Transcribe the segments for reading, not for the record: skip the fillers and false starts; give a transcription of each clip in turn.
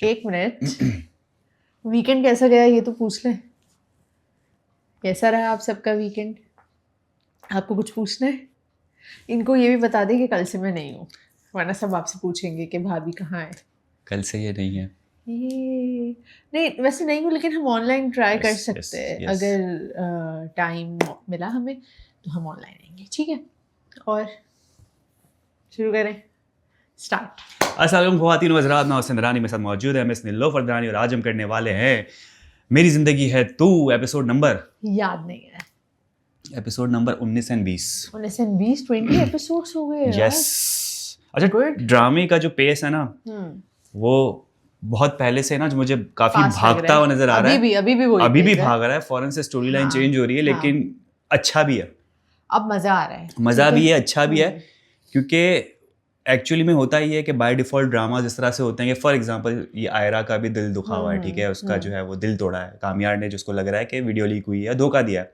एक minute, weekend कैसा गया ये तो पूछ लें। कैसा रहा आप सबका वीकेंड? आपको कुछ पूछना है? इनको ये भी बता दें कि कल से मैं नहीं हूँ, वरना सब आपसे पूछेंगे कि भाभी कहाँ है। कल से ये नहीं है। ये नहीं, वैसे नहीं हूँ, लेकिन हम ऑनलाइन ट्राई कर सकते हैं। अगर टाइम मिला हमें तो हम ऑनलाइन आएंगे, ठीक है? और शुरू करें, स्टार्ट। अस्सलाम ख़वातीन व हज़रात, मैं हुसैन दरानी, मेरे साथ मौजूद है मिस नीलोफर दरानी और आज हम करने वाले हैं मेरी ज़िंदगी है तू, एपिसोड नंबर याद नहीं है, एपिसोड नंबर 19 और 20। 19 और 20 20 एपिसोड्स हो गए यार। यस। अच्छा, ड्रामे का जो पेस है ना वो बहुत पहले से ना जो मुझे काफी भागता हुआ नजर आ रहा है। अभी भी भाग रहा है, फौरन से स्टोरी लाइन चेंज हो रही है, लेकिन अच्छा भी है। अब मजा आ रहा है, मजा भी है, अच्छा भी है, क्योंकि एक्चुअली में होता ही है कि बाय डिफॉल्ट ड्रामा जिस तरह से होते हैं कि फॉर एग्जांपल ये आयरा का भी दिल दुखा हुआ है, ठीक है, उसका जो है वो दिल तोड़ा है कामयार ने, जिसको लग रहा है कि वीडियो लीक हुई है, धोखा दिया है।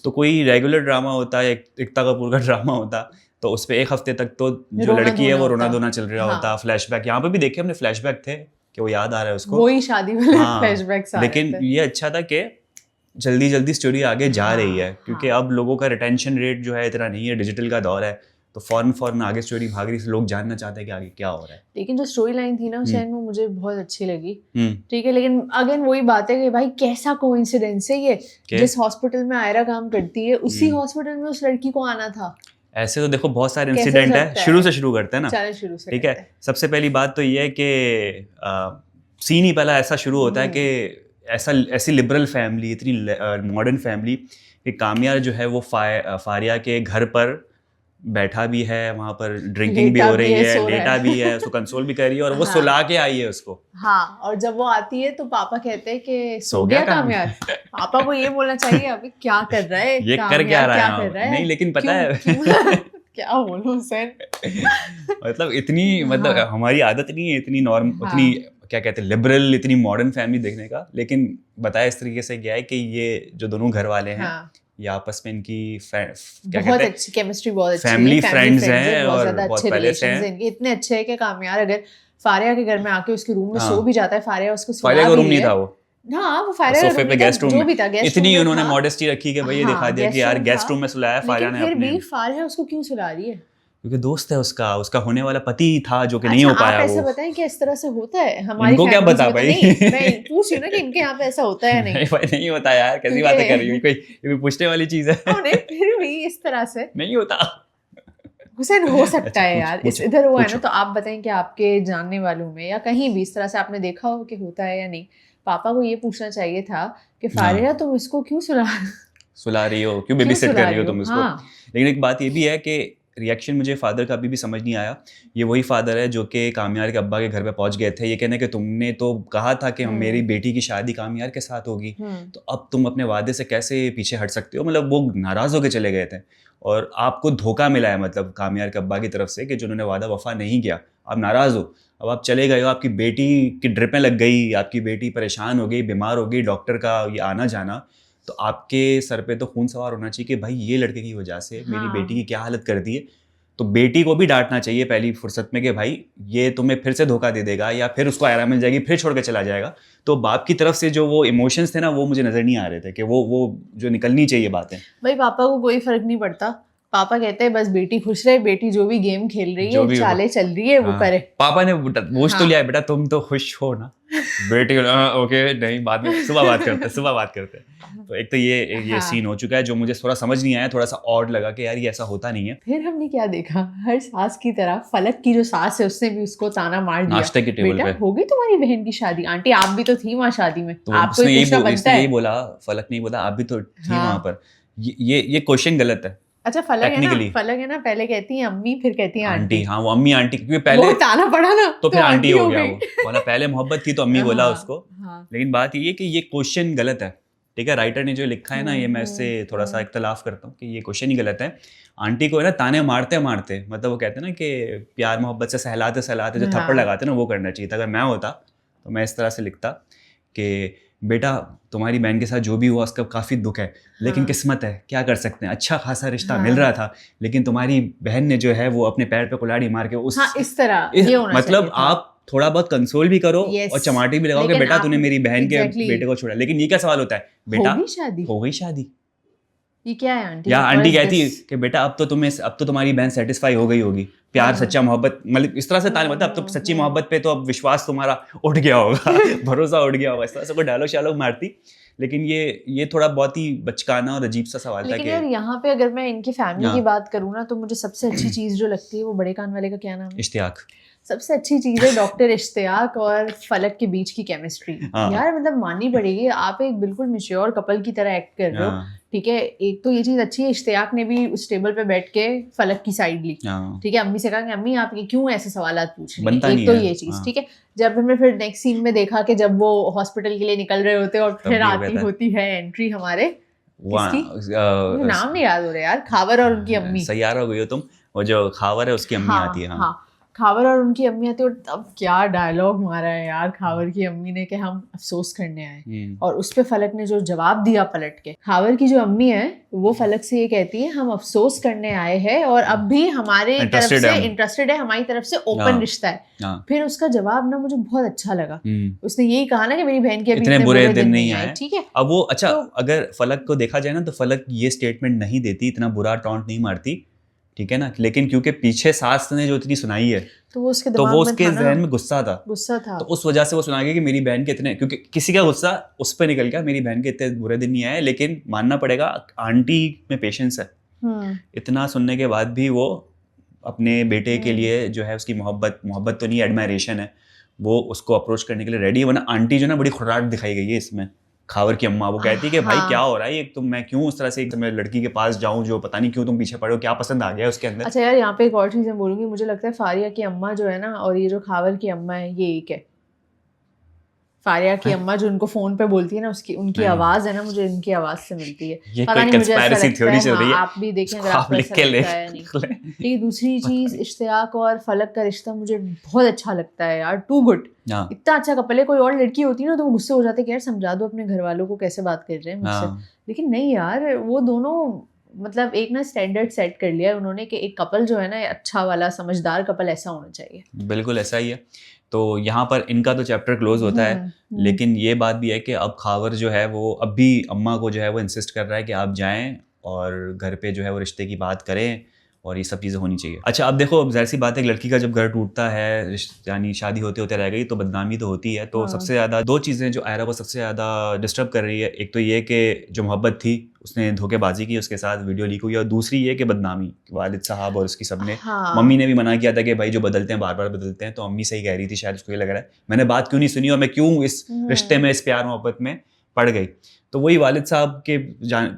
तो कोई रेगुलर ड्रामा होता है, एकता कपूर का ड्रामा होता तो उस पर एक हफ्ते तक तो जो लड़की है वो रोना धोना चल रहा होता। फ्लैशबैक यहाँ पे भी देखे हमने, फ्लैशबैक थे कि वो याद आ रहा है उसको, वही शादी वाले फ्लैशबैक्स आ रहे थे। लेकिन ये अच्छा था कि जल्दी जल्दी स्टोरी आगे जा रही है, क्योंकि अब लोगों का रिटेंशन रेट जो है इतना नहीं है, डिजिटल का दौर है, तो फौरन आगे स्टोरी भाग रही है, लोग जानना चाहते हैं कि आगे क्या हो रहा है। लेकिन जो स्टोरी लाइन थी ना हुसैन, वो मुझे बहुत अच्छी लगी, ठीक है, लेकिन अगेन वही बात है कि भाई कैसा कोइंसिडेंस है ये, जिस हॉस्पिटल में आयरा काम करती है उसी हॉस्पिटल में उस लड़की को आना था। ऐसे तो देखो बहुत सारे इंसिडेंट है, शुरू से शुरू करते हैं ना। चलो शुरू से, ठीक है। सबसे पहली बात तो ये है कि सीन ही पहला ऐसा शुरू होता है कि ऐसी लिबरल फैमिली, इतनी मॉडर्न फैमिली कि कामयार जो है वो फारिया के घर पर बैठा भी है, वहाँ पर ड्रिंकिंग भी हो रही है, लेटा भी है, उसको कंसोल भी कर रही है और वो सुला के आई है उसको। हाँ, और जब वो आती है तो पापा कहते हैं कि सो गया कामयार। पापा को ये बोलना चाहिए अभी क्या कर रहा है, ये कर क्या रहा है। नहीं, लेकिन पता है क्या बोलूं हुसैन, मतलब इतनी, मतलब हमारी आदत नहीं है इतनी नॉर्म, इतनी क्या कहते हैं लिबरल, इतनी मॉडर्न फैमिली देखने का, लेकिन बताया इस तरीके से गया है कि ये जो दोनों घर वाले हैं या आपस में इनकी बहुत अच्छी केमिस्ट्री, बहुत अच्छी फैमिली फ्रेंड्स हैं और बहुत पहले से हैं। इनके इतने अच्छे हैं कि कामयार अगर फारिया के घर में आके उसके रूम में सो भी जाता है, फारिया उसको फारिया का रूम नहीं था वो, हाँ वो फारिया सोफे पे गेस्ट रूम में, इतनी उन्होंने मॉडेस्टी रखी कि भाई ये दिखा दिया कि यार गेस्ट रूम में सुलाया फारिया ने। फिर भी फारिया उसको क्यों सुला रही है? क्योंकि दोस्त है उसका होने वाला पति था जो कि नहीं हो पाया। आप ऐसा बताएं कि इस तरह से होता है हमारी इनको क्या बता भाई, मैं पूछ रही हूँ ना कि इनके यहाँ पे ऐसा होता है। नहीं भाई नहीं होता यार, कैसी बातें कर रही हो, कोई पूछने वाली चीज है? फिर भी इस तरह से नहीं होता हुसैन, हो सकता है यार, इस इधर हुआ है ना, तो आप बताएं कि आपके जानने वालों में या कहीं भी इस तरह से आपने देखा हो कि होता है या नहीं। पापा को ये पूछना चाहिए था कि फारिया तुम इसको क्यों सुला रही हो, क्यों बेबी सेट कर रही हो तुम इसको। लेकिन एक बात ये भी है कि रिएक्शन मुझे फादर का अभी भी समझ नहीं आया। ये वही फादर है जो कि कामयार के अब्बा के घर पे पहुंच गए थे, ये कहने कि तुमने तो कहा था कि मेरी बेटी की शादी कामयार के साथ होगी, तो अब तुम अपने वादे से कैसे पीछे हट सकते हो। मतलब वो नाराज होकर चले गए थे और आपको धोखा मिला है, मतलब कामयार के अब्बा की तरफ से, कि जिन्होंने वादा वफा नहीं किया, आप नाराज हो, अब आप चले गए हो, आपकी बेटी की ड्रिपें लग गई, आपकी बेटी परेशान हो गई, बीमार हो गई, डॉक्टर का ये आना जाना, तो आपके सर पे तो खून सवार होना चाहिए कि भाई ये लड़के की वजह से मेरी बेटी की क्या हालत कर दी है। तो बेटी को भी डांटना चाहिए पहली फुर्सत में कि भाई ये तुम्हें फिर से धोखा दे देगा या फिर उसको आयरा मिल जाएगी, फिर छोड़ के चला जाएगा। तो बाप की तरफ से जो वो इमोशंस थे ना, वो मुझे नजर नहीं आ रहे थे कि वो जो निकलनी चाहिए बातें। भाई पापा को कोई फर्क नहीं पड़ता, पापा कहते हैं बस बेटी खुश रहे, बेटी जो भी गेम खेल रही है, चाले चल रही है, वो करे। पापा ने पूछ तो लिया बेटा तुम तो खुश हो ना, बेटी ओके नहीं, बाद में सुबह बात करते। तो एक तो ये सीन हो चुका है जो मुझे थोड़ा समझ नहीं आया, थोड़ा सा ऑड लगा कि यार ये ऐसा होता नहीं है। फिर हमने क्या देखा, हर सास की तरह फलक की जो सास है उसने भी उसको ताना मार दिया, नाश्ते के टेबल पे, हो गई तुम्हारी बहन की शादी, आंटी आप भी तो थी वहाँ शादी में, तो आपको यही बोला, फलक नहीं बोला, आप भी तो थी वहाँ पर। ये क्वेश्चन गलत है। अच्छा फलक है ना, पहले कहती है अम्मी, फिर कहती है आंटी। हाँ वो अम्मी आंटी, क्योंकि पहले ताना पड़ा ना तो फिर आंटी हो गया, वो बोला पहले मोहब्बत थी तो अम्मी बोला उसको। लेकिन बात ये है कि ये क्वेश्चन गलत है, ठीक है। राइटर ने जो लिखा है ना, ये मैं इससे थोड़ा सा इख्तलाफ करता हूँ कि ये क्वेश्चन ही गलत है। आंटी को है ना ताने मारते मारते, मतलब वो कहते हैं ना कि प्यार मोहब्बत से सहलाते सहलाते जो थप्पड़ लगाते ना, वो करना चाहिए था। अगर मैं होता तो मैं इस तरह से लिखता कि बेटा तुम्हारी बहन के साथ जो भी हुआ उसका काफ़ी दुख है, लेकिन किस्मत है, क्या कर सकते हैं, अच्छा खासा रिश्ता मिल रहा था, लेकिन तुम्हारी बहन ने जो है वो अपने पैर पे कुल्हाड़ी मार के उस इस तरह मतलब आप थोड़ा बहुत कंसोल भी करो Yes. और चमाटी भी लगाओ कि लेकिन बेटा आप- तूने मेरी बहन के Exactly. बेटे को छोड़ा। लेकिन ये क्या सवाल होता है, बेटा होगी शादी, हो गई शादी, ये क्या है आंटी? या What आंटी is कहती है this? कि बेटा अब तो तुम्हारी बहन सेटिस्फाई हो गई होगी, प्यार हाँ। सच्चा मोहब्बत, मतलब इस तरह से ताने, मतलब अब तो सच्ची मोहब्बत पे तो अब विश्वास तुम्हारा उठ गया होगा भरोसा उठ गया होगा, इस तरह से कोई डायलॉग शायलॉग मारती। लेकिन ये थोड़ा बहुत ही बचकाना और अजीब सा सवाल था लेकिन कि यार यहाँ पे अगर मैं इनकी फैमिली हाँ। की बात करूँ ना, तो मुझे सबसे अच्छी चीज जो लगती है वो बड़े कान वाले का क्या नाम है, इश्तियाक। सबसे अच्छी चीज है डॉक्टर इश्तियाक और फलक के बीच की केमिस्ट्री। हाँ। यार मतलब माननी पड़ेगी, आप एक बिल्कुल मैच्योर कपल की तरह एक्ट कर रहे हो, हाँ, ठीक है। एक तो ये चीज अच्छी है, इश्तियाक ने भी उस टेबल पे बैठ के फलक की साइड ली, हाँ, ठीक है। अम्मी से कहा कि अम्मी आप ये क्यों ऐसे सवालात पूछ रही बनता हैं, नहीं एक तो है, ये चीज, हाँ। ठीक है। जब हमने फिर नेक्स्ट सीन में देखा कि जब वो हॉस्पिटल के लिए निकल रहे होते हैं और तब फिर भी वो आती कहता है। होती है एंट्री हमारे, वहाँ मुझे नाम नहीं याद हो रहा यार, खावर और उनकी अम्मी। सैयारा हो गई हो तुम, वो जो खावर है उसकी अम्मी हाँ, आती है। हाँ, हाँ, खावर और उनकी अम्मी आती है, और तब क्या डायलॉग मारा है यार खावर की अम्मी ने कि हम अफसोस करने आए, और उस पे फलक ने जो जवाब दिया पलट के, खावर की जो अम्मी है वो फलक से ये कहती है हम अफसोस करने आए हैं और अब भी हमारे तरफ Interested से है हम। इंटरेस्टेड है, हमारी तरफ से ओपन हाँ। रिश्ता है। हाँ, फिर उसका जवाब ना मुझे बहुत अच्छा लगा, उसने यही कहा ना कि मेरी बहन के अभी इतने बुरे दिन नहीं आए, ठीक है। अब वो अच्छा तो- अगर फलक को देखा जाए ना तो फलक ये स्टेटमेंट नहीं देती, इतना बुरा टॉन्ट नहीं मारती, ठीक है ना। लेकिन क्योंकि पीछे सास ने जो इतनी सुनाई है तो वो उसके तो दिमाग वो में उसके था ना, जहन में गुस्सा था, गुस्सा तो उस वजह से वो सुना गया कि मेरी बहन के इतने, क्योंकि किसी का गुस्सा उस पर निकल गया, मेरी बहन के इतने बुरे दिन नहीं आए। लेकिन मानना पड़ेगा आंटी में पेशेंस है, इतना सुनने के बाद भी वो अपने बेटे के लिए जो है उसकी मोहब्बत तो नहीं, एडमायरेशन है, वो उसको अप्रोच करने के लिए रेडी है। वरना आंटी जो ना बड़ी खुराट दिखाई गई है इसमें, खावर की अम्मा, वो कहती है कि भाई हाँ। क्या हो रहा है ये, तुम मैं क्यों उस तरह से एक समय लड़की के पास जाऊं जो पता नहीं क्यों तुम पीछे पड़े हो, क्या पसंद आ गया उसके अंदर। अच्छा यार यहाँ पे एक और चीज मैं बोलूंगी, मुझे लगता है फारिया की अम्मा जो है ना और ये जो खावर की अम्मा है ये एक है। फारिया की अम्मा जो उनको फोन पे बोलती है ना, उसकी उनकी नहीं। आवाज है ना, मुझे इनकी आवाज से मिलती है। ये पता कोई नहीं मुझे ऐसा कंस्पायरेसी लगता थ्योरी है, चल रही हाँ, है, आप भी देखें अगर ख्वाब आपको लिख ऐसा के लगता है या नहीं। ठीक है, दूसरी चीज इश्तियाक और फलक का रिश्ता मुझे बहुत अच्छा लगता है यार, टू गुड, हाँ, इतना अच्छा कपल है। कोई और लड़की होती ना तो वो गुस्से हो जाते कि यार समझा दो अपने घर वालों को कैसे बात कर रहे हैं मुझसे, हाँ, लेकिन नहीं यार, वो दोनों मतलब एक ना स्टैंडर्ड सेट कर लिया है उन्होंने कि एक कपल जो है ना अच्छा वाला समझदार कपल ऐसा होना चाहिए। बिल्कुल ऐसा ही है। तो यहाँ पर इनका तो चैप्टर क्लोज होता है, लेकिन ये बात भी है कि अब खावर जो है वो अब भी अम्मा को जो है वो इंसिस्ट कर रहा है कि आप जाएं और घर पे जो है वो रिश्ते की बात करें और ये सब चीज़ें होनी चाहिए। अच्छा अब देखो, अब जाहिर सी बात है, एक लड़की का जब घर टूटता है, यानी शादी होते होते रह गई तो बदनामी तो होती है। तो हाँ। सबसे ज़्यादा दो चीज़ें जो आयरा को सबसे ज़्यादा डिस्टर्ब कर रही है, एक तो ये कि जो मोहब्बत थी उसने धोखेबाजी की, उसके साथ वीडियो लीक हुई, और दूसरी ये कि बदनामी, वालिद साहब और उसकी सबने, हाँ। मम्मी ने भी मना किया था कि भाई जो बदलते हैं बार बार बदलते हैं, तो अम्मी सही कह रही थी, शायद उसको ये लग रहा है मैंने बात क्यों नहीं सुनी और मैं क्यों इस रिश्ते में, इस प्यार मोहब्बत में पड़ गई। तो वही वालिद साहब के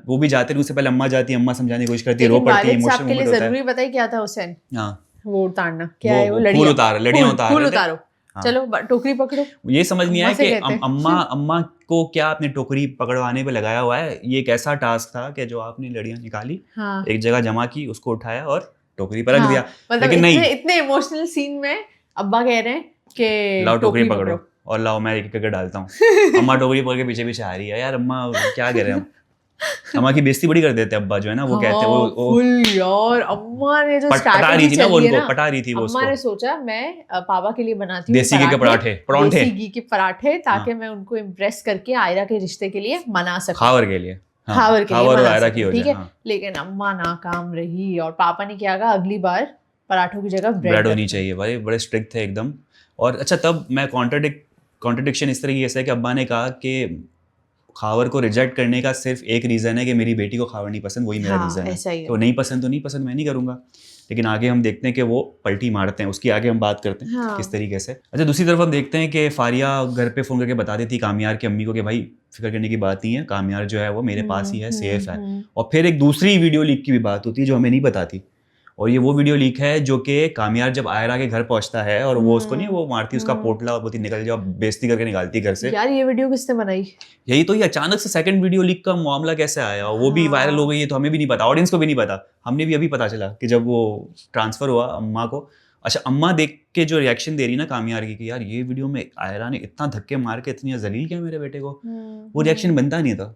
वो भी जाते हैं, उससे पहले अम्मा जाती है, अम्मा समझाने की कोशिश करती है, रो लेकिन पड़ती है, वालिद इमोशनल साहब के लिए मोमेंट होता है। जरूरी पता है क्या था हुसैन, हाँ, वो उतारना क्या है, वो फूल लड़ियाँ, उतार, लड़ियाँ उतार फूल रहे थे। उतारो, हाँ। चलो टोकरी पकड़ो। ये समझ नहीं आया अम्मा से कि कहते हैं। अम्मा को क्या आपने टोकरी पकड़वाने पे लगाया हुआ है। ये एक ऐसा टास्क था कि जो आपने लड़ियाँ निकाली, हाँ। एक जगह जमा की, उसको उठाया और टोकरी पर रख हाँ, दिया। मतलब लेकिन नहीं, इतने इमोशनल सीन में अब्बा कह रहे हैं कि लाओ टोकरी पकड़ो और लाओ मैं एक करके डालता हूँ। अम्मा टोकरी पकड़ के पीछे पीछे आ रही है। यार अम्मा क्या कह रहे हैं हम, अम्मा की बेइज्जती बड़ी कर देते हैं अब्बा जो है ना, वो कहते हैं वो फुल यार, अम्मा ने जो पटा रही स्ट्रैटेजी थी ना, वो चली है उनको ना, पटा रही थी वो अम्मा ने उसको, सोचा मैं पापा के लिए बनाती हूँ देसी घी के पराठे, देसी घी के पराठे, ताकि मैं उनको इम्प्रेस करके आयरा के रिश्ते के लिए मना सकूं, खावर के लिए, हाँ, खावर के लिए और मना आयरा की सकूं, हो ठीक जाए। है। हाँ। लेकिन अम्मा नाकाम रही और पापा ने क्या कहा, अगली बार पराठों की जगह ब्रेड होनी रखना। चाहिए भाई, बड़े स्ट्रिक्ट थे एकदम। और अच्छा तब मैं कॉन्ट्रडिक्शन इस तरीके से कि अब्बा ने कहा कि खावर को रिजेक्ट करने का सिर्फ एक रीज़न है कि मेरी बेटी को खावर नहीं पसंद, वही मेरा हाँ, रीज़न है। ऐसा ही है। तो नहीं पसंद तो नहीं पसंद, मैं नहीं करूँगा। लेकिन आगे हम देखते हैं कि वो पलटी मारते हैं, उसकी आगे हम बात करते हैं हाँ। किस तरीके से। अच्छा दूसरी तरफ हम देखते हैं कि फारिया घर पे फ़ोन करके बता देती कामयार की अम्मी को कि भाई फिक्र करने की बात नहीं है, कामयार जो है वो मेरे पास ही है, सेफ है। और फिर एक दूसरी वीडियो लीक की भी बात होती है जो हमें नहीं बताती, और ये वो वीडियो लीक है जो कि कामयार जब आयरा के घर पहुंचता है और वो उसको नहीं, वो मारती उसका पोटला और बोलती निकल जाओ, बेइज्जती करके निकालती घर से। यार ये वीडियो किसने बनाई? यही तो, ये अचानक से सेकंड वीडियो लीक का मामला कैसे आया, वो भी वायरल हो गई है, तो हमें भी नहीं पता, ऑडियंस को भी नहीं पता, हमने भी अभी पता चला कि जब वो ट्रांसफर हुआ अम्मा को। अच्छा अम्मा देख के जो रिएक्शन दे रही ना कामयार की कि यार ये वीडियो में आयरा ने इतना धक्के मार के इतनी जलील किया मेरे बेटे को, वो रिएक्शन बनता नहीं था।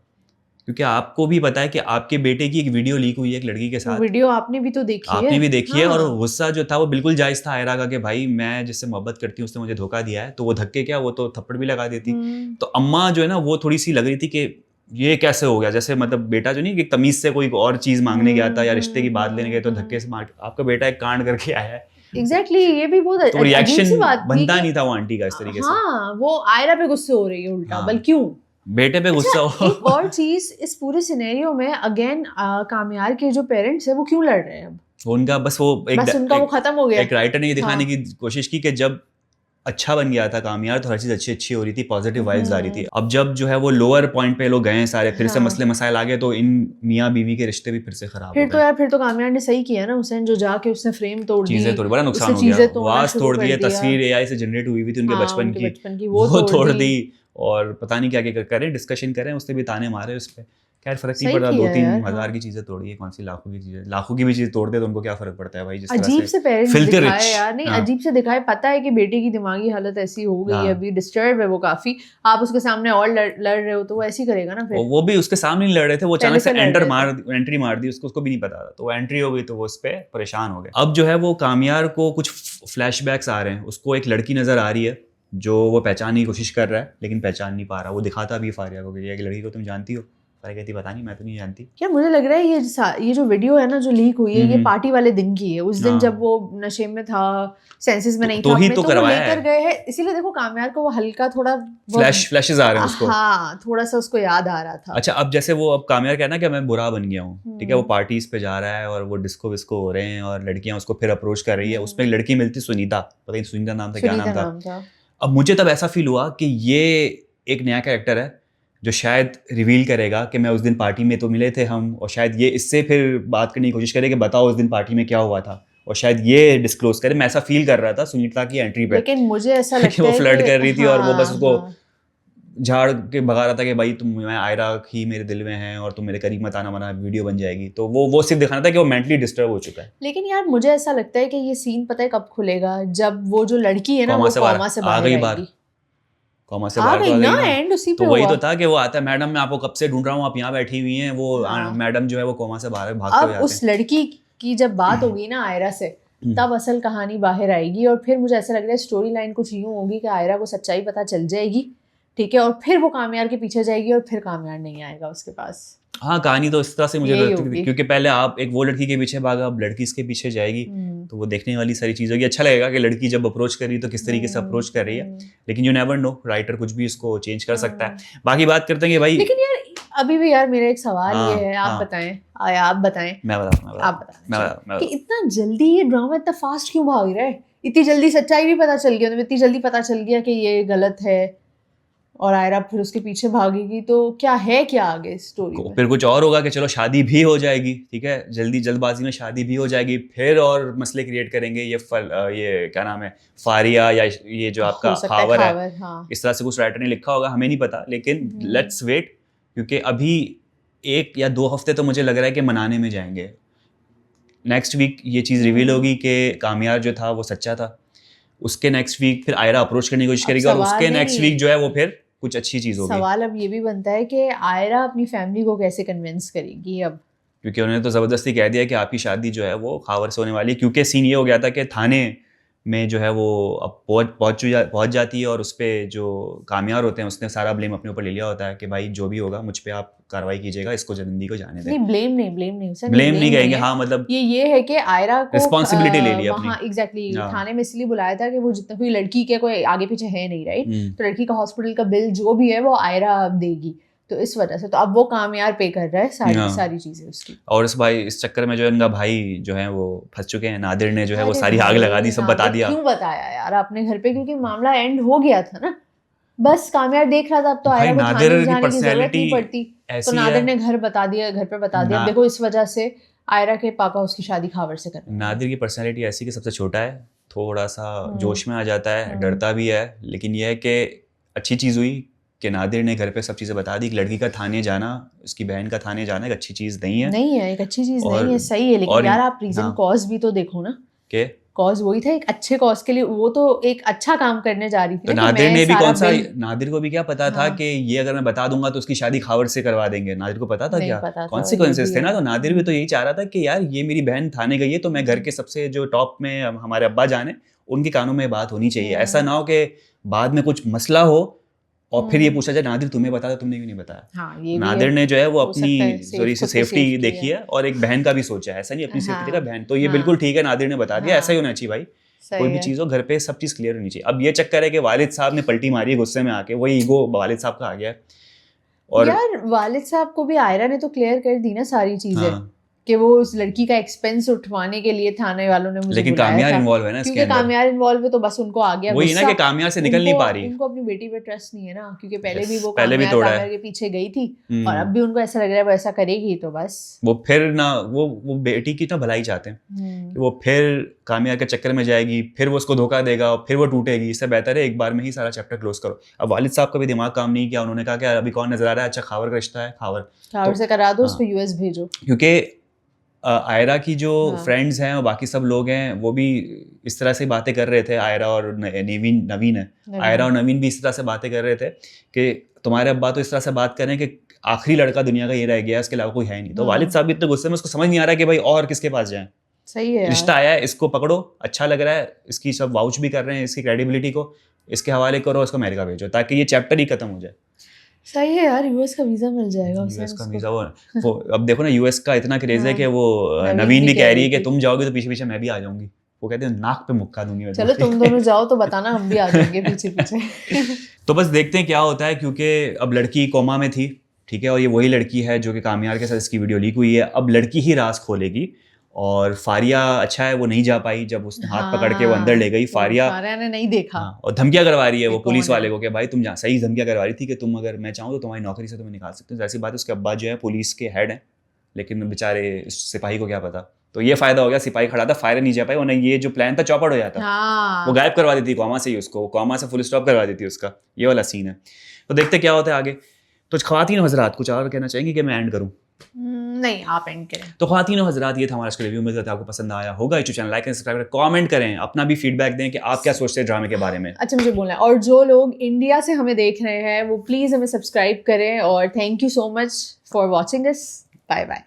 क्योंकि आपको भी पता है कि आपके बेटे की एक वीडियो लीक हुई है एक लड़की के वो साथ, वीडियो आपने भी तो देखी है। आपने भी देखी है, और हाँ। गुस्सा जो था वो बिल्कुल जायज था आयरा का कि भाई मैं जिससे मोहब्बत करती हूँ उसने मुझे धोखा दिया है, तो वो धक्के क्या, वो तो थप्पड़ भी लगा देती। तो अम्मा जो है ना वो थोड़ी सी लग रही थी कि ये कैसे हो गया, जैसे मतलब बेटा जो नहीं कि तमीज से कोई और चीज मांगने गया था या रिश्ते की बात लेने गए तो धक्के से मार, आपका बेटा एक कांड करके आया है। एग्जैक्टली ये भी बहुत तो अजीब रिएक्शन सी बात थी बनता कि नहीं था वो आंटी का इस तरीके से। हाँ वो आयरा पे गुस्से हो रही है उल्टा, हाँ। बल्कि क्यों? बेटे पे गुस्सा अच्छा, हो। एक और चीज इस पूरे सिनेरियो में अगेन कामयार के जो पेरेंट्स है वो क्यों लड़ रहे हैं अब? उनका बस वो बस उनका वो खत्म हो गया। एक राइटर ने ये दिखाने हाँ। की कोशिश की कि जब अच्छा बन गया था कामयार तो हर चीज अच्छी अच्छी हो रही थी, पॉजिटिव वाइब्स आ रही थी। अब जब जो है वो लोअर पॉइंट पे लोग गए हैं सारे, फिर से हाँ। मसले मसाइल आ गए, तो इन मियाँ बीवी के रिश्ते भी फिर से खराब हो फिर तो गए। यार फिर तो कामयार ने सही किया ना हुसैन, जो जाके उसने फ्रेम तोड़ दी, चीजें तोड़, बड़ा नुकसान उसने हो गया, चीजें तोड़ना वाज शुरू तोड़ कर दिए, दिया। तस्वीर एआई से जनरेट हुई हुई थी उनके हाँ, बचपन उनके की, बचपन की वो तोड़ दी, और पता नहीं क्या क्या करें, डिस्कशन करें, उससे भी ताने मारे उस पर। खैर फर्क नहीं सही पड़ता, किया 2-3 यार, हज़ार हाँ। की चीजें तोड़ी है, कौन सी लाखों की चीजें, लाखों की भी चीज तोड़ दे तो उनको क्या फर्क पड़ता है भाई, जिस तरह अजीब से पेरेंट्स filthy दिखाए rich। यार, नहीं हाँ। अजीब से दिखाए, पता है कि बेटे की दिमागी हालत ऐसी हो गई है, हाँ। अभी डिस्टर्ब है वो काफी, आप उसके सामने और लड़ रहे हो तो वो ऐसे ही करेगा ना और फिर। वो भी उसके सामने नहीं लड़ रहे थे, वो पहले अचानक से से लड़ रहे एंट्री मार दी उसको भी नहीं पता था, तो वो एंट्री हो गई तो वो उस पर परेशान हो गए। अब जो है वो कामयार को कुछ फ्लैशबैक्स आ रहे हैं, उसको एक लड़की नजर आ रही है जो वो पहचानने की कोशिश कर रहा है लेकिन पहचान नहीं पा रहा। वो दिखाता भी फारिया को कि ये लड़की को तुम जानती हो, फारिया कहती पता नहीं, मैं तो नहीं जानती। क्या मुझे लग रहा है ये जो वीडियो है ना जो लीक हुई है, ये पार्टी वाले दिन की है। उस दिन हाँ। जब वो नशे में था, सेंसेस में नहीं तो था ही अपने, तो तो वो करवाया लेकर है। गए हैं, इसीलिए देखो कामयार को वो हल्का थोड़ा फ्लैशेस आ रहे हैं उसको। हाँ थोड़ा सा उसको याद आ रहा था। अच्छा, अब जैसे वो अब कामयार कहना कि मैं बुरा बन गया हूँ, ठीक है, वो पार्टीज पे जा रहा है और वो डिस्को विस्को हो रहे हैं और लड़कियां उसको फिर अप्रोच कर रही है, उसमें एक लड़की मिलती सुनीता, पता नहीं सुनीता नाम था, क्या सुनीता नाम था। था। अब मुझे तब ऐसा फील हुआ कि ये एक नया कैरेक्टर है जो शायद रिवील करेगा कि मैं उस दिन पार्टी में तो मिले थे हम, और शायद ये इससे फिर बात करने की कोशिश करे कि बताओ उस दिन पार्टी में क्या हुआ था, और शायद ये डिस्क्लोज करे। मैं ऐसा फील कर रहा था सुनीता की एंट्री पे, लेकिन मुझे ऐसा लगता कि वो है फ्लर्ट कर रही थी और वो बस हाँ, उसको हाँ। झाड़ के भगा रहा था कि भाई तुम, मैं आयरा ही मेरे दिल में है और तुम मेरे करीब मत आना वरना वीडियो बन जाएगी। तो वो सिर्फ दिखाना था कि वो मेंटली डिस्टर्ब हो चुका है। लेकिन यार मुझे ऐसा लगता है कि ये सीन पता है कब खुलेगा, जब वो जो लड़की है ना वो कॉमा से बाहर आएगी। कॉमा से आ बाहर तो गई आ ना, गई ना, एंड उसी पे तो वही हुआ। तो था कि वो आता है, मैडम मैं आपको कब से ढूंढ रहा हूँ, आप यहाँ बैठी हुई हैं, वो हाँ। मैडम जो है वो कॉमा से बाहर भागते हुए अब आते उस लड़की की जब बात होगी ना आयरा से, तब असल कहानी बाहर आएगी, और फिर मुझे ऐसा लग रहा है स्टोरी लाइन कुछ यूं होगी कि आयरा को सच्चाई पता चल जाएगी, ठीक है, और फिर वो कामयार के पीछे जाएगी और फिर कामयार नहीं आएगा उसके पास। हाँ, कहानी तो इस तरह से मुझे यही लगती होगी। थी, क्योंकि पहले आप एक वो लड़की के पीछे भागा, अब लड़की इसके पीछे जाएगी, तो वो देखने वाली सारी चीज़ होगी। अच्छा लगेगा कि लड़की जब अप्रोच कर रही है तो किस तरीके से अप्रोच कर रही है, लेकिन यू नेवर नो, राइटर कुछ भी इसको चेंज कर सकता है। बाकी बात करते हैं कि भाई, लेकिन यार अभी भी यार मेरा एक सवाल हाँ, ये है, आप हाँ। बताएं, आप बताएं, मैं बताता आप बताएं कि हूँ। इतना जल्दी ये ड्रामा इतना फास्ट क्यों भाग रहा है? इतनी जल्दी सच्चाई भी पता चल गया, इतनी जल्दी पता चल गया कि ये गलत है, और आयरा फिर उसके पीछे भागेगी, तो क्या है क्या आगे स्टोरी में? फिर कुछ और होगा कि चलो शादी भी हो जाएगी, ठीक है, जल्दबाजी में शादी भी हो जाएगी, फिर और मसले क्रिएट करेंगे ये क्या नाम है, फारिया या ये जो आपका खावर है, हाँ। इस तरह से कुछ राइटर ने लिखा होगा, हमें नहीं पता, लेकिन लेट्स वेट, क्योंकि अभी 1 या 2 हफ्ते तो मुझे लग रहा है कि मनाने में जाएंगे। नेक्स्ट वीक ये चीज़ रिवील होगी कि कामयार जो था वो सच्चा था, उसके नेक्स्ट वीक फिर आयरा अप्रोच करने की कोशिश करेगी, और उसके नेक्स्ट वीक जो है वो फिर कुछ अच्छी चीज़ होगी। सवाल अब ये भी बनता है कि आयरा अपनी फैमिली को कैसे कन्विंस करेगी अब, क्योंकि उन्होंने तो ज़बरदस्ती कह दिया कि आपकी शादी जो है वो खावर से होने वाली है, क्योंकि सीन ये हो गया था कि थाने में जो है वो अब पहुंच जाती है, और उस पर जो कामयार होते हैं उसने सारा ब्लेम अपने ऊपर ले लिया होता है कि भाई जो भी होगा मुझ पे आप कार्रवाई कीजिएगा, इसको जन्नदी को जाने दें। नहीं ब्लेम नहीं कहेंगे, हाँ मतलब ये है कि आयरा को रिस्पॉन्सिबिलिटी ले ली अपनी। हाँ एग्जैक्टली, हाँ। थाने में इसलिए बुलाया था कि वो जितना कोई लड़की के कोई आगे पीछे है नहीं, राइट, तो लड़की का हॉस्पिटल का बिल जो भी है वो आयरा देगी, तो इस वजह से तो अब वो कामयार पे कर रहा है सारी चीजें उसकी। और इस चक्कर में जो है इनका भाई जो है वो फंस चुके हैं, नादिर ने जो है वो सारी आग लगा दी, सब बता दिया। क्यों बताया यार आपने घर पे, क्योंकि मामला एंड हो गया था ना, बस कामयार देख रहा था, अब तो आयरा को थाने जाने की जरूरत नहीं पड़ती, तो नादिर ने घर पे बता दिया, देखो इस वजह से आयरा के पापा उसकी शादी खावर से कर रहे हैं। नादिर की पर्सनैलिटी ऐसी कि सबसे छोटा है, थोड़ा सा जोश में आ जाता है, डरता भी है, लेकिन यह है कि अच्छी चीज़ हुई कि नादिर ने घर पे सब चीज़ें बता दी कि लड़की का थाने जाना, उसकी बहन का थाने जाना एक अच्छी चीज़ नहीं है, एक अच्छी चीज़ नहीं है, सही है, लेकिन यार आप रीजन कॉज भी तो देखो ना, कि कॉज वही था, एक अच्छे कॉज के लिए, वो तो एक अच्छा काम करने जा रही थी तो ना, कि नादिर मैं ने भी सारा कौन सा, बिल- नादिर को भी क्या पता था हाँ। कि ये अगर मैं बता दूंगा तो उसकी शादी खावर से करवा देंगे? नादिर को पता था नहीं क्या? पता था, ये कॉन्सिक्वेंसेस भी थे है। ना। तो नादिर भी तो यही चाह रहा था कि यार ये मेरी बहन थाने गई है तो मैं घर के सबसे जो टॉप में हमारे अब्बा जान है उनके कानों में बात होनी चाहिए। ऐसा ना हो कि बाद में कुछ मसला हो और फिर ये पूछा जाए नादिर तुम्हें बताया, तुमने क्यों नहीं बताया। हाँ ये भी नादिर है, ने जो है वो हो अपनी सकता है थोड़ी सी खुद को सेफ्टी safety देखी है और एक बहन का भी सोचा है। ऐसा नहीं अपनी सेफ्टी हाँ, देखा, बहन तो ये हाँ, बिल्कुल ठीक है, नादिर ने बता दिया, हाँ, ऐसा ही होना चाहिए भाई। कोई सही भी है। चीज़ हो घर पे सब चीज़ क्लियर होनी चाहिए। अब ये चक्कर है कि वालिद साहब ने पलटी मारी है गुस्से में आके, वही ईगो वालिद साहब का आ गया है। और यार वालिद साहब को भी आयरा ने तो क्लियर कर दी ना सारी चीजें, हाँ, कि वो उस लड़की का एक्सपेंस उठवाने के लिए थाने वालों ने मुझे लेकिन बुलाया कामयार था, इन्वॉल्व है ना इसके क्योंकि अंदर। कामयार इन्वॉल्व है तो बस उनको आ गया वही है ना गुस्सा। कि कामयार से निकल नहीं पा रही। उनको अपनी बेटी पे ट्रस्ट नहीं है ना, क्योंकि पहले Yes, भी वो पहले भी तोड़ा है। कामयार के पीछे गई थी और अब हम्म, भी उनको ऐसा लग रहा है वो ऐसा करेगी, तो बस वो फिर ना वो बेटी की ना भलाई चाहते हैं कि वो फिर कामयार के चक्कर में जाएगी, फिर वो उसको धोखा देगा और फिर वो टूटेगी। इससे बेहतर है एक बार में ही सारा चैप्टर क्लोज करो। अब वालिद साहब का भी दिमाग काम नहीं किया, उन्होंने कहा कि अभी कौन नजर आ रहा है, अच्छा खावर का रिश्ता है, खावर खावर से करा दो, हाँ। उसको यूएस भेजो। क्योंकि आयरा की जो हाँ। फ्रेंड्स हैं और बाकी सब लोग हैं वो भी इस तरह से बातें कर रहे थे। आयरा और नवीन है, आयरा और नवीन भी इस तरह से बातें कर रहे थे कि तुम्हारे अब्बा तो इस तरह से बात कर रहे हैं कि आखिरी लड़का दुनिया का ये रह गया है, इसके अलावा कोई है नहीं। तो वालिद साहब भी इतने गुस्से में, उसको समझ नहीं आ रहा कि भाई और किसके पास जाएं। सही है रिश्ता यार, आया है, इसको पकड़ो, अच्छा लग रहा है, इसकी सब वाउच भी कर रहे हैं, इसकी क्रेडिबिलिटी को इसके हवाले करो, इसको अमेरिका भेजो ताकि ये चैप्टर ही खत्म हो जाए। सही है यार, यूएस का वीजा मिल जाएगा उसे, यूएस का उसको। वीजा वो अब देखो ना, यूएस का इतना क्रेज है हाँ, कि वो नवीन नवीन भी कह रही है कि थी। तुम जाओगे तो पीछे पीछे मैं भी आ जाऊंगी। वो कहते हैं नाक पे मुक्का दूंगी मैं चलो तुम दोनों जाओ तो बताना, हम भी आ जाएंगे पीछे पीछे। तो बस देखते हैं क्या होता है, क्योंकि अब लड़की कोमा में थी, ठीक है, और ये वही लड़की है जो कि कामयार के साथ इसकी वीडियो लीक हुई है। अब लड़की ही राज खोलेगी और फारिया अच्छा है वो नहीं जा पाई, जब उसने हाथ पकड़ के वो अंदर ले गई। फारिया ने नहीं देखा। हाँ, और धमकियां करवा रही है वो ये पुलिस कौन है? वाले को कि भाई तुम जा, सही धमकियां करवा रही थी कि तुम अगर मैं चाहूँ तो तुम्हारी नौकरी से तुम्हें निकाल सकते हो। ऐसी बात है, उसके अब्बा जो है पुलिस के हेड हैं, लेकिन बेचारे सिपाही को क्या पता। तो ये फायदा हो गया, सिपाही खड़ा था, फायर नहीं जा पाई, उन्हें ये जो प्लान था चौपट हो जाता। हाँ। वो गायब करवा देती कॉमा से ही उसको, कॉमा से फुल स्टॉप करवा देती उसका। ये वाला सीन है। तो देखते क्या होता है आगे। तो ख्वातीन हजरात कुछ और कहना चाहेंगे कि मैं एंड करूँ? नहीं, आप एंड करें। तो ख्वातीन हजरात ये था हमारा इसका रिव्यू। उम्मीद करते हैं आपको पसंद आया होगा। YouTube channel like and subscribe करें, कमेंट करें, अपना भी फीडबैक दें कि आप क्या सोचते हैं ड्रामे के बारे में। अच्छा मुझे बोलना है, और जो लोग इंडिया से हमें देख रहे हैं वो प्लीज़ हमें सब्सक्राइब करें, और thank you so much for watching this. Bye bye.